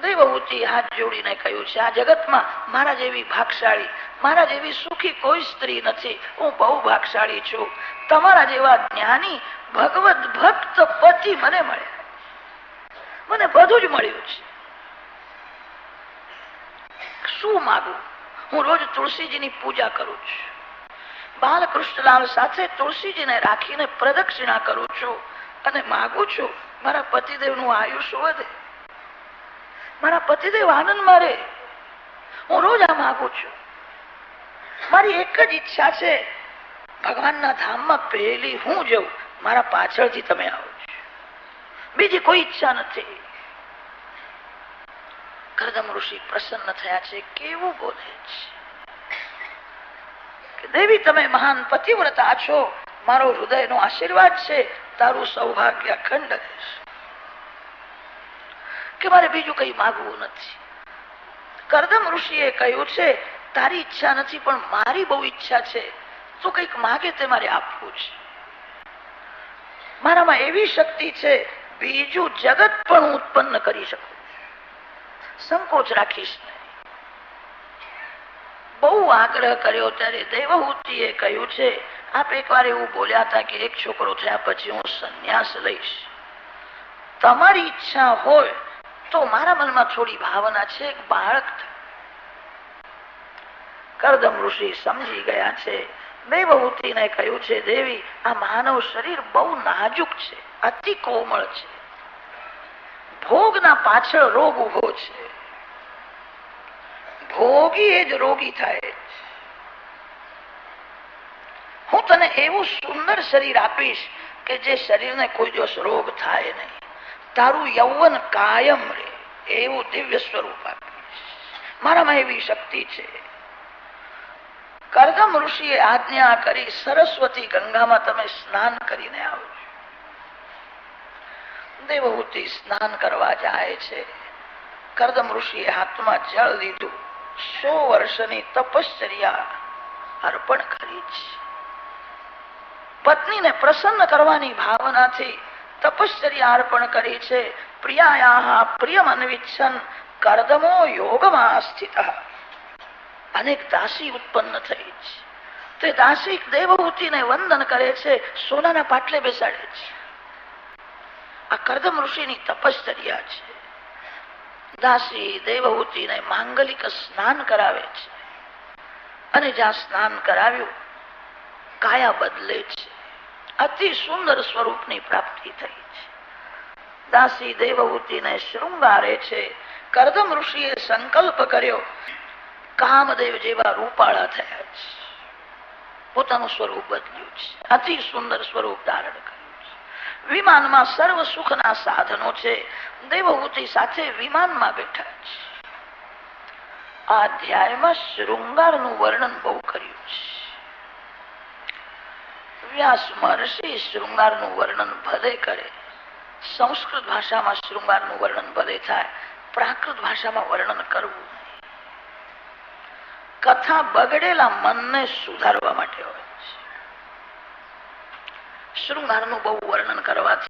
દેવહૂતિ હાથ જોડીને કહ્યું છે, આ જગતમાં મારા જેવી ભાગશાળી, મારા જેવી સુખી કોઈ સ્ત્રી નથી. હું બહુ ભાગશાળી છું. તમારા જેવા જ્ઞાની ભગવત ભક્ત પતિ મને મળ્યા. મને બધું જ મળ્યું છે. શું માગું? હું રોજ તુલસીજીની પૂજા કરું છું. બાલકૃષ્ણલાલ સાથે તુલસીજીને રાખીને પ્રદક્ષિણા કરું છું અને માગું છું મારા પતિદેવનું આયુષ્ય વધે, મારા પતિદેવ આનંદમાં રહે. હું રોજ આ માગું છું. મારી એક જ ઈચ્છા છે, ભગવાનના ધામમાં પહેલી હું જઉં, મારા પાછળથી તમે આવો. બીજી કોઈ ઈચ્છા નથી. કરદમ ઋષિ પ્રસન્ન થયા છે. કેવું બોલે છે, દેવી તમે મહાન પતિવ્રતા છો, મારો હૃદયનો આશીર્વાદ છે, તારું સૌભાગ્ય અખંડ રહેશે. કે મારે બીજું કઈ માગવું નથી. કરદમ ઋષિએ કહ્યું છે, તારી ઈચ્છા નથી પણ મારી બહુ ઈચ્છા છે. તું કઈક માગે તે મારે આપવું છે. મારામાં એવી શક્તિ છે, બીજું જગત પણ હું ઉત્પન્ન કરી શકું. સંકોચ રાખીશ નહીં. બહુ આગ્રહ કર્યો ત્યારે દેવહૂતિએ કહ્યું છે, આપ એકવાર એવું બોલ્યા હતા કે એક છોકરો થયા પછી હું સંન્યાસ લઈશ. તમારી ઈચ્છા હોય તો મારા મનમાં થોડી ભાવના છે, એક બાળક. કરદમ ઋષિ સમજી ગયા છે. દેવહૂતિને કહ્યું છે, દેવી આ માનવ શરીર બહુ નાજુક છે, અતિ કોમળ છે. ભોગના પાછળ રોગ ઉભો છે. ભોગી એ જ રોગી થાય. હું તને એવું સુંદર શરીર આપીશ કે જે શરીરને કોઈ દિવસ રોગ થાય નહીં. તારું યૌવન કાયમ રહે એવું દિવ્ય સ્વરૂપ આપીશ. મારામાં એવી શક્તિ છે. કરદમ ઋષિએ આજ્ઞા કરી, સરસ્વતી ગંગામાં તમે સ્નાન કરીને આવો. દેવહૂતિ સ્નાન કરવા જાય છે. કરદમ ઋષિએ હાથમાં જળ લીધું. 100 વર્ષની તપશ્ચર્યા અર્પણ કરી છે. પત્નીને પ્રસન્ન કરવાની ભાવનાથી તપશ્ચર્યા અર્પણ કરી છે. પ્રિયાયાહ પ્રિયમ અન્વિચ્છન કરદમો યોગમાં સ્થિત. અનેક દાસી ઉત્પન્ન થઈ છે. તે દાસી દેવહૂતિને વંદન કરે છે, સોનાના પાટલે બેસાડે છે. આ કરદમ ઋષિની તપશ્ચર્યા છે. દાસી દેવહૂતિને માંગલિક સ્નાન કરાવે છે અને જ્યાં સ્નાન કરાવ્યું કાયા બદલે છે. અતિ સુંદર સ્વરૂપની પ્રાપ્તિ થઈ છે. દાસી દેવહૂતિને શૃંગારે છે. કરદમ ઋષિએ સંકલ્પ કર્યો, કામદેવ જેવા રૂપાળા થયા છે. પોતાનું સ્વરૂપ બદલ્યું છે. અતિ સુંદર સ્વરૂપ ધારણ કર્યું છે. વિમાનમાં સર્વ સુખના સાધનો છે. દેવહૂતિ સાથે વિમાનમાં બેઠા છે. આ અધ્યાયમાં શૃંગારનું વર્ણન બહુ કર્યું છે. વ્યાસ મહર્ષિ શૃંગારનું વર્ણન ભલે કરે. સંસ્કૃત ભાષામાં શૃંગારનું વર્ણન ભલે થાય, પ્રાકૃત ભાષામાં વર્ણન કરવું. કથા બગડેલા મનને સુધારવા માટે હોય છે. શૃંગારનું બહુ વર્ણન કરવાથી